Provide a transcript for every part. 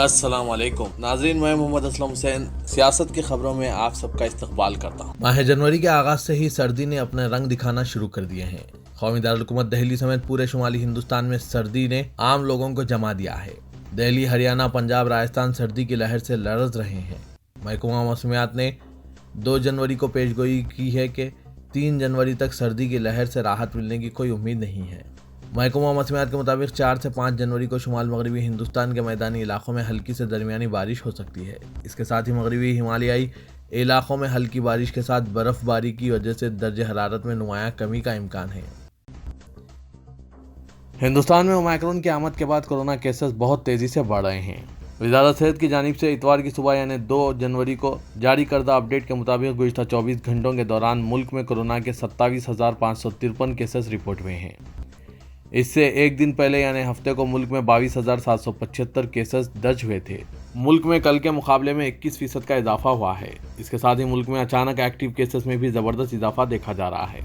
السلام علیکم ناظرین، میں محمد اسلم حسین سیاست کی خبروں میں آپ سب کا استقبال کرتا ہوں۔ ماہ جنوری کے آغاز سے ہی سردی نے اپنے رنگ دکھانا شروع کر دیے ہیں۔ قومی دارالحکومت دہلی سمیت پورے شمالی ہندوستان میں سردی نے عام لوگوں کو جما دیا ہے۔ دہلی، ہریانہ، پنجاب، راجستھان سردی کی لہر سے لرز رہے ہیں۔ محکمہ موسمیات نے 2 جنوری کو پیش گوئی کی ہے کہ 3 جنوری تک سردی کی لہر سے راحت ملنے کی کوئی امید نہیں ہے۔ محکمہ موسمیات کے مطابق 4 سے 5 جنوری کو شمال مغربی ہندوستان کے میدانی علاقوں میں ہلکی سے درمیانی بارش ہو سکتی ہے۔ اس کے ساتھ ہی مغربی ہمالیائی علاقوں میں ہلکی بارش کے ساتھ برف باری کی وجہ سے درجہ حرارت میں نمایاں کمی کا امکان ہے۔ ہندوستان میں اومیکرون کی آمد کے بعد کورونا کیسز بہت تیزی سے بڑھ رہے ہیں۔ وزارت صحت کی جانب سے اتوار کی صبح یعنی 2 جنوری کو جاری کردہ اپڈیٹ کے مطابق گزشتہ 24 گھنٹوں کے دوران ملک میں کورونا کے 27,553 کیسز رپورٹ ہوئے ہیں۔ اس سے ایک دن پہلے یعنی ہفتے کو ملک میں 22,775 کیسز درج ہوئے تھے۔ ملک میں کل کے مقابلے میں 21% کا اضافہ ہوا ہے۔ اس کے ساتھ ہی ملک میں اچانک ایکٹیو کیسز میں بھی زبردست اضافہ دیکھا جا رہا ہے۔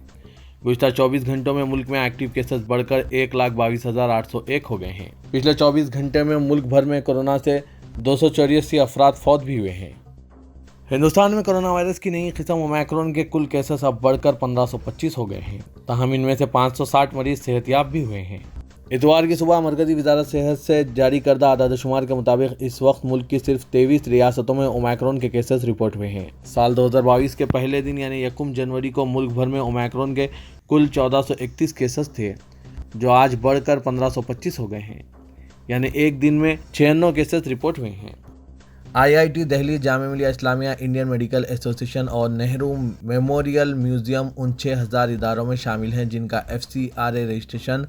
گزشتہ 24 گھنٹوں میں ملک میں ایکٹیو کیسز بڑھ کر 1,22,801 ہو گئے ہیں۔ پچھلے 24 گھنٹے میں ملک بھر میں کورونا سے 284 افراد فوت بھی ہوئے ہیں۔ ہندوستان میں کورونا وائرس کی نئی قسم اومیکرون کے کل کیسز اب بڑھ کر 1525 ہو گئے ہیں، تاہم ان میں سے 560 مریض صحت یاب بھی ہوئے ہیں۔ اتوار کی صبح مرکزی وزارت صحت سے جاری کردہ اعداد و شمار کے مطابق اس وقت ملک کی صرف 23 ریاستوں میں اومیکرون کے کیسز رپورٹ ہوئے ہیں۔ سال 2022 کے پہلے دن یعنی 1 جنوری کو ملک بھر میں اومیکرون کے کل 1431 کیسز تھے، جو آج بڑھ کر 1525 ہو گئے ہیں، یعنی ایک دن میں 96 کیسز رپورٹ ہوئے ہیں۔ IIT Delhi, Jamia Millia Islamia, Indian medical ایسوسی ایشن اور نہرو میموریل میوزیم ان 6,000 اداروں میں شامل ہیں جن کا FCRA رجسٹریشن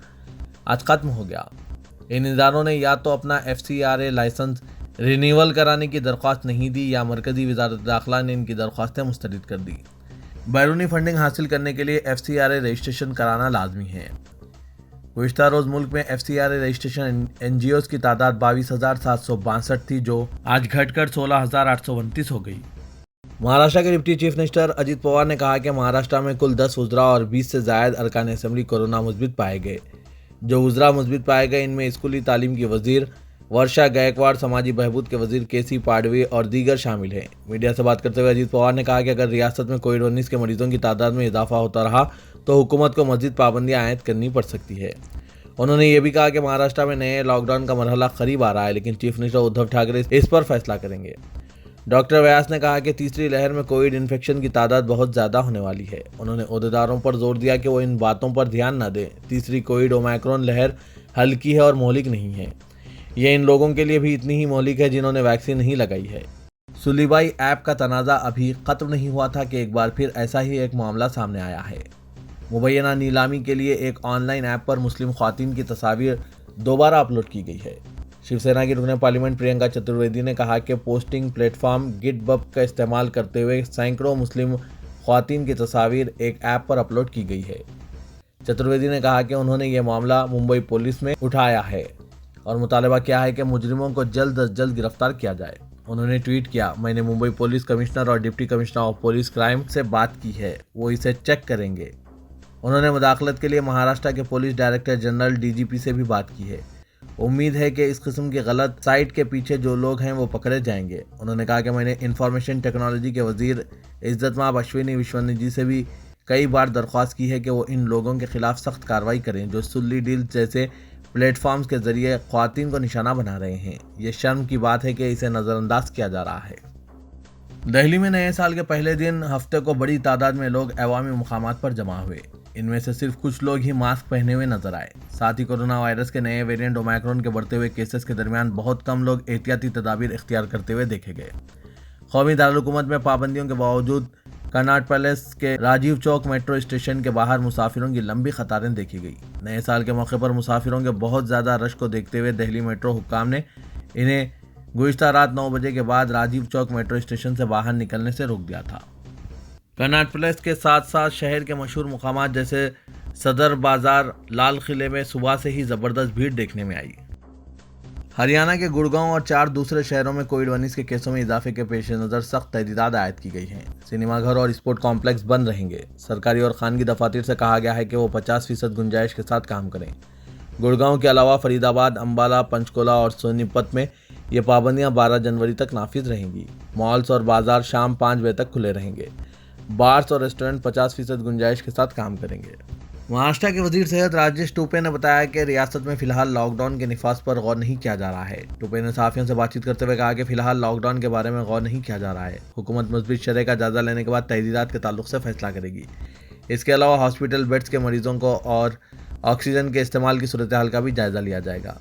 آج ختم ہو گیا۔ ان اداروں نے یا تو اپنا FCRA لائسنس رینیول کرانے کی درخواست نہیں دی یا مرکزی وزارت داخلہ نے ان کی درخواستیں مسترد کر دی۔ بیرونی فنڈنگ حاصل کرنے کے لیے FCRA رجسٹریشن کرانا لازمی ہے۔ گزشتہ روز ملک میں FCRA رجسٹریشن NGOs کی تعداد 22,762 تھی، جو آج گھٹ کر 16,829 ہو گئی۔ مہاراشٹر کے deputy chief minister Ajit Pawar نے کہا کہ مہاراشٹر میں کل 10 وزراء اور 20 سے زائد ارکان اسمبلی کورونا مثبت پائے گئے۔ جو وزراء مثبت پائے گئے ان میں اسکولی تعلیم کی وزیر ورشا گائیکواڑ، سماجی بہبود کے وزیر KC پاڈوی اور دیگر شامل ہیں۔ میڈیا سے بات کرتے ہوئے اجیت پوار نے کہا کہ اگر ریاست میں کووڈ-19 کے مریضوں کی تعداد میں اضافہ ہوتا رہا تو حکومت کو مزید پابندیاں عائد کرنی پڑ سکتی ہے۔ انہوں نے یہ بھی کہا کہ مہاراشٹر میں نئے لاک ڈاؤن کا مرحلہ قریب آ رہا ہے، لیکن چیف منسٹر ادھو ٹھاکرے اس پر فیصلہ کریں گے۔ ڈاکٹر ویاس نے کہا کہ تیسری لہر میں کووڈ انفیکشن کی تعداد بہت زیادہ ہونے والی ہے۔ انہوں نے عہدیداروں پر زور دیا کہ وہ ان باتوں پر دھیان نہ دیں۔ تیسری کووڈ اومیکرون لہر ہلکی ہے اور مہلک نہیں ہے۔ یہ ان لوگوں کے لیے بھی اتنی ہی مہلک ہے جنہوں نے ویکسین نہیں لگائی ہے۔ سلیبائی ایپ کا تنازع ابھی ختم نہیں ہوا تھا کہ ایک بار پھر ایسا ہی ایک معاملہ سامنے آیا ہے۔ مبینہ نیلامی کے لیے ایک آن لائن ایپ پر مسلم خواتین کی تصاویر دوبارہ اپلوڈ کی گئی ہے۔ شیو سینا کی رکن پارلیمنٹ پرینکا چترویدی نے کہا کہ پوسٹنگ پلیٹ فارم گٹ بب کا استعمال کرتے ہوئے سینکڑوں مسلم خواتین کی تصاویر ایک ایپ پر اپلوڈ کی گئی ہے۔ چترویدی نے کہا کہ انہوں نے یہ معاملہ ممبئی پولیس میں اٹھایا ہے اور مطالبہ کیا ہے کہ مجرموں کو جلد از جلد گرفتار کیا جائے۔ انہوں نے ٹویٹ کیا، میں نے ممبئی پولیس کمشنر اور deputy commissioner of police crime سے بات کی ہے، وہ اسے چیک کریں گے۔ انہوں نے مداخلت کے لیے مہاراشٹر کے پولیس ڈائریکٹر جنرل DGP سے بھی بات کی ہے۔ امید ہے کہ اس قسم کی غلط سائٹ کے پیچھے جو لوگ ہیں وہ پکڑے جائیں گے۔ انہوں نے کہا کہ میں نے انفارمیشن ٹیکنالوجی کے وزیر عزت مآب اشونی وشونی سے بھی کئی بار درخواست کی ہے کہ وہ ان لوگوں کے خلاف سخت کارروائی کریں جو سلی ڈیل جیسے پلیٹ فارمز کے ذریعے خواتین کو نشانہ بنا رہے ہیں۔ یہ شرم کی بات ہے کہ اسے نظر انداز کیا جا رہا ہے۔ دہلی میں نئے سال کے پہلے دن ہفتے کو بڑی تعداد میں لوگ عوامی مقامات پر جمع ہوئے۔ ان میں سے صرف کچھ لوگ ہی ماسک پہنے ہوئے نظر آئے۔ ساتھ ہی کورونا وائرس کے نئے ویرینٹ اومیکرون کے بڑھتے ہوئے کیسز کے درمیان بہت کم لوگ احتیاطی تدابیر اختیار کرتے ہوئے دیکھے گئے۔ قومی دارالحکومت میں پابندیوں کے باوجود کناٹ پیلیس کے راجیو چوک میٹرو اسٹیشن کے باہر مسافروں کی لمبی قطاریں دیکھی گئی۔ نئے سال کے موقع پر مسافروں کے بہت زیادہ رش کو دیکھتے ہوئے دہلی میٹرو حکام نے انہیں گزشتہ رات 9 بجے کے بعد راجیو چوک میٹرو اسٹیشن سے باہر نکلنے سے روک دیا تھا۔ کناٹ پیلیس کے ساتھ ساتھ شہر کے مشہور مقامات جیسے صدر بازار، لال قلعے میں صبح سے ہی زبردست بھیڑ دیکھنے میں آئی۔ ہریانہ کے گڑگاؤں اور 4 دوسرے شہروں میں کووڈ-19 کے کیسوں میں اضافے کے پیش نظر سخت تحدیدات عائد کی گئی ہیں۔ سنیما گھر اور اسپورٹ کمپلیکس بند رہیں گے۔ سرکاری اور خانگی دفاتر سے کہا گیا ہے کہ وہ 50% گنجائش کے ساتھ کام کریں۔ گڑگاؤں کے علاوہ فرید آباد، امبالہ، پنچکولہ اور سونی پت میں یہ پابندیاں 12 جنوری تک نافذ رہیں گی۔ مالز اور بازار شام 5 بجے تک کھلے رہیں گے۔ بارز اور ریسٹورنٹ 50% گنجائش کے ساتھ کام کریں گے۔ مہاراشٹر کے وزیر صحت راجیش ٹوپے نے بتایا کہ ریاست میں فی الحال لاک ڈاؤن کے نفاذ پر غور نہیں کیا جا رہا ہے۔ ٹوپے نے صحافیوں سے بات چیت کرتے ہوئے کہا کہ فی الحال لاک ڈاؤن کے بارے میں غور نہیں کیا جا رہا ہے۔ حکومت مثبت شرح کا جائزہ لینے کے بعد تحدیدات کے تعلق سے فیصلہ کرے گی۔ اس کے علاوہ ہاسپٹل بیڈز کے مریضوں کو اور آکسیجن کے استعمال کی صورتحال کا بھی جائزہ لیا جائے گا۔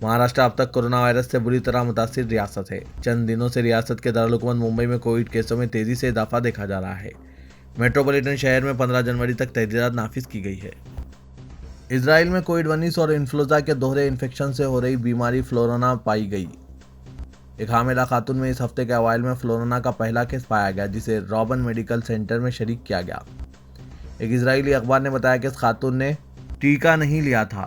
مہاراشٹر اب تک کورونا وائرس سے بری طرح متاثر ریاست ہے۔ چند دنوں سے ریاست کے دارالحکومت ممبئی میں کووڈ کیسوں میں تیزی سے اضافہ دیکھا جا رہا ہے۔ میٹروپولیٹن شہر میں 15 جنوری تک تحدیدات نافذ کی گئی ہے۔ اسرائیل میں کووڈ-19 اور انفلوئنزا کے دوہرے انفیکشن سے ہو رہی بیماری فلورونا پائی گئی۔ ایک حاملہ خاتون میں اس ہفتے کے اوائل میں فلورونا کا پہلا کیس پایا گیا، جسے رابن میڈیکل سینٹر میں شریک کیا گیا۔ ایک اسرائیلی اخبار نے بتایا کہ اس خاتون نے ٹیکہ نہیں لیا تھا۔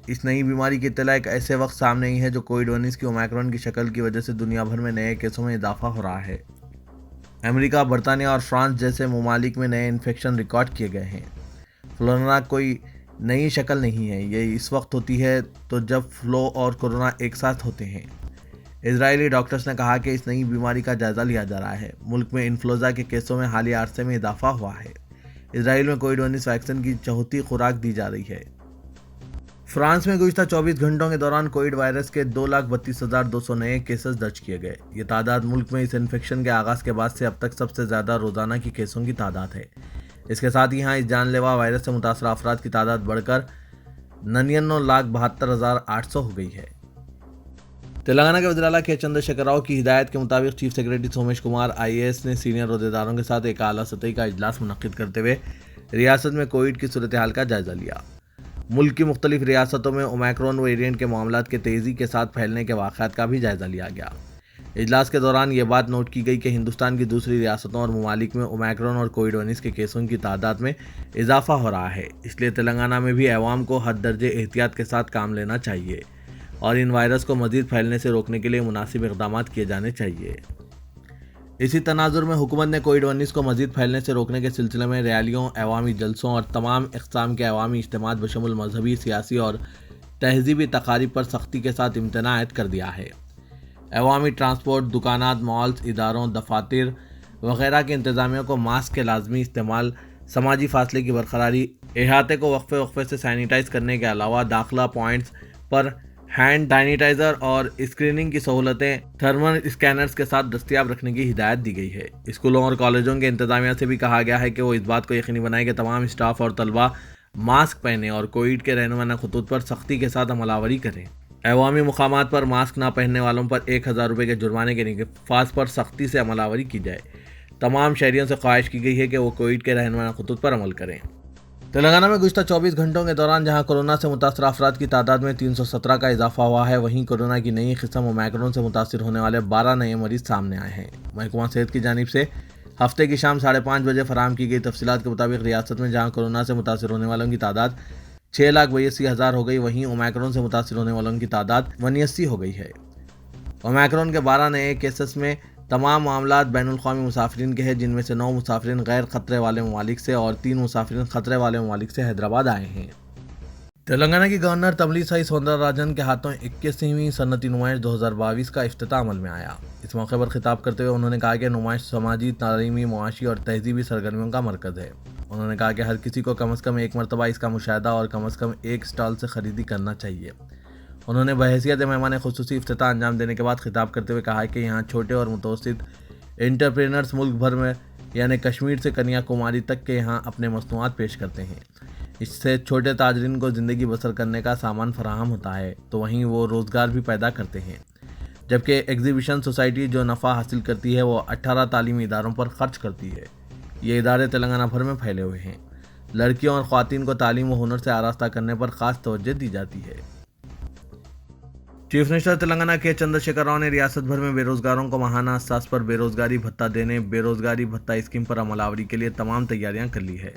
اس نئی بیماری کی اطلاع ایک ایسے وقت سامنے آئی ہے جو کووڈ-19 کی اومیکرون کی شکل کی وجہ سے دنیا بھر میں نئے کیسوں میں اضافہ ہو رہا ہے۔ امریکہ، برطانیہ اور فرانس جیسے ممالک میں نئے انفیکشن ریکارڈ کیے گئے ہیں۔ فلورونا کوئی نئی شکل نہیں ہے، یہ اس وقت ہوتی ہے تو جب فلو اور کورونا ایک ساتھ ہوتے ہیں۔ اسرائیلی ڈاکٹرز نے کہا کہ اس نئی بیماری کا جائزہ لیا جا رہا ہے۔ ملک میں انفلوئنزا کے کیسوں میں حالیہ عرصے میں اضافہ ہوا ہے۔ اسرائیل میں کووڈ-19 ویکسین کی 4تھی خوراک دی جا رہی ہے۔ فرانس میں گزشتہ 24 گھنٹوں کے دوران کووڈ وائرس کے 232,200 نئے کیسز درج کیے گئے۔ یہ تعداد ملک میں اس انفیکشن کے آغاز کے بعد سے اب تک سب سے زیادہ روزانہ کی کیسوں کی تعداد ہے۔ اس کے ساتھ ہی یہاں اس جان لیوا وائرس سے متاثرہ افراد کی تعداد بڑھ کر 99,72,800 ہو گئی ہے۔ تلنگانہ کے وزیر اعلیٰ کے چندر شیکھر راؤ کی ہدایت کے مطابق chief secretary Somesh Kumar IAS نے سینئر عہدیداروں کے ساتھ ایک اعلیٰ سطحی کا اجلاس منعقد کرتے ہوئے ریاست میں کووڈ کی صورتحال کا جائزہ لیا۔ ملک کی مختلف ریاستوں میں اومیکرون ویریئنٹ کے معاملات کے تیزی کے ساتھ پھیلنے کے واقعات کا بھی جائزہ لیا گیا۔ اجلاس کے دوران یہ بات نوٹ کی گئی کہ ہندوستان کی دوسری ریاستوں اور ممالک میں اومیکرون اور کووڈ-19 کے کیسوں کی تعداد میں اضافہ ہو رہا ہے، اس لیے تلنگانہ میں بھی عوام کو حد درجے احتیاط کے ساتھ کام لینا چاہیے اور ان وائرس کو مزید پھیلنے سے روکنے کے لیے مناسب اقدامات کیے جانے چاہیے۔ اسی تناظر میں حکومت نے کووڈ-19 کو مزید پھیلنے سے روکنے کے سلسلے میں ریالیوں، عوامی جلسوں اور تمام اقسام کے عوامی اجتماعات بشمول مذہبی، سیاسی اور تہذیبی تقاریب پر سختی کے ساتھ امتناع عائد کر دیا ہے۔ عوامی ٹرانسپورٹ، دکانات، مالز، اداروں، دفاتر وغیرہ کی انتظامیہ کو ماسک کے لازمی استعمال، سماجی فاصلے کی برقراری، احاطے کو وقفے وقفے سے سینیٹائز کرنے کے علاوہ داخلہ پوائنٹس پر ہینڈ سینیٹائزر اور اسکریننگ کی سہولتیں تھرمل اسکینرز کے ساتھ دستیاب رکھنے کی ہدایت دی گئی ہے۔ اسکولوں اور کالجوں کے انتظامیہ سے بھی کہا گیا ہے کہ وہ اس بات کو یقینی بنائیں کہ تمام اسٹاف اور طلبہ ماسک پہنیں اور کووڈ کے رہنما خطوط پر سختی کے ساتھ عمل آوری کریں۔ عوامی مقامات پر ماسک نہ پہننے والوں پر 1,000 روپے کے جرمانے کے نفاذ پر سختی سے عمل آوری کی جائے۔ تمام شہریوں سے خواہش کی گئی ہے کہ وہ کووڈ کے رہنما خطوط پر عمل کریں۔ تلنگانہ میں گزشتہ 24 گھنٹوں کے دوران جہاں کورونا سے متاثرہ افراد کی تعداد میں 317 کا اضافہ ہوا ہے، وہیں کورونا کی نئی قسم اومیکرون سے متاثر ہونے والے 12 نئے مریض سامنے آئے ہیں۔ محکمہ صحت کی جانب سے ہفتے کی شام 5:30 بجے فراہم کی گئی تفصیلات کے مطابق ریاست میں جہاں کورونا سے متاثر ہونے والوں کی تعداد 6,82,000 ہو گئی، وہیں اومیکرون سے متاثر ہونے والوں کی تعداد 89 ہو گئی ہے۔ اومیکرون کے 12 نئے کیسز میں تمام معاملات بین الاقوامی مسافرین کے ہیں، جن میں سے 9 مسافرین غیر خطرے والے ممالک سے اور 3 مسافرین خطرے والے ممالک سے حیدرآباد آئے ہیں۔ تلنگانہ کی گورنر تملیسائی سوندراراجن کے ہاتھوں 21ویں صنعتی نمائش 2022 کا افتتاح عمل میں آیا۔ اس موقع پر خطاب کرتے ہوئے انہوں نے کہا کہ نمائش سماجی، تعلیمی، معاشی اور تہذیبی سرگرمیوں کا مرکز ہے۔ انہوں نے کہا کہ ہر کسی کو کم از کم ایک مرتبہ اس کا مشاہدہ اور کم از کم ایک اسٹال سے خریدی کرنا چاہیے۔ انہوں نے بحیثیت مہمان خصوصی افتتاح انجام دینے کے بعد خطاب کرتے ہوئے کہا کہ یہاں چھوٹے اور متوسط انٹرپرینرز ملک بھر میں یعنی کشمیر سے کنیا کماری تک کے یہاں اپنے مصنوعات پیش کرتے ہیں۔ اس سے چھوٹے تاجرین کو زندگی بسر کرنے کا سامان فراہم ہوتا ہے، تو وہیں وہ روزگار بھی پیدا کرتے ہیں۔ جبکہ ایگزیبیشن سوسائٹی جو نفع حاصل کرتی ہے وہ 18 تعلیمی اداروں پر خرچ کرتی ہے۔ یہ ادارے تلنگانہ بھر میں پھیلے ہوئے ہیں۔ لڑکیوں اور خواتین کو تعلیم و ہنر سے آراستہ کرنے پر خاص توجہ دی جاتی ہے۔ چیف منسٹر تلنگانہ کے چندر شیکھر راؤ نے ریاست بھر میں بے روزگاروں کو ماہانہ اساس پر بے روزگاری بھتہ دینے، بے روزگاری بھتہ اسکیم پر عمل آوری کے لیے تمام تیاریاں کر لی ہے۔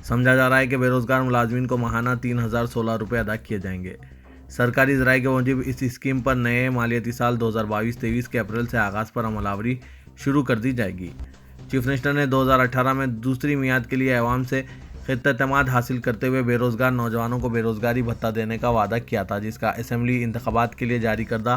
سمجھا جا رہا ہے کہ بے روزگار ملازمین کو ماہانہ 3,016 روپے ادا کیے جائیں گے۔ سرکاری ذرائع کے موجب اس اسکیم پر نئے مالیاتی سال 2022-23 کے اپریل سے آغاز پر عمل آوری شروع کر دی جائے گی۔ چیف منسٹر نے 2018 میں دوسری میعاد کے لیے عوام سے خط اعتماد حاصل کرتے ہوئے بے روزگار نوجوانوں کو بے روزگاری بھتہ دینے کا وعدہ کیا تھا، جس کا اسمبلی انتخابات کے لیے جاری کردہ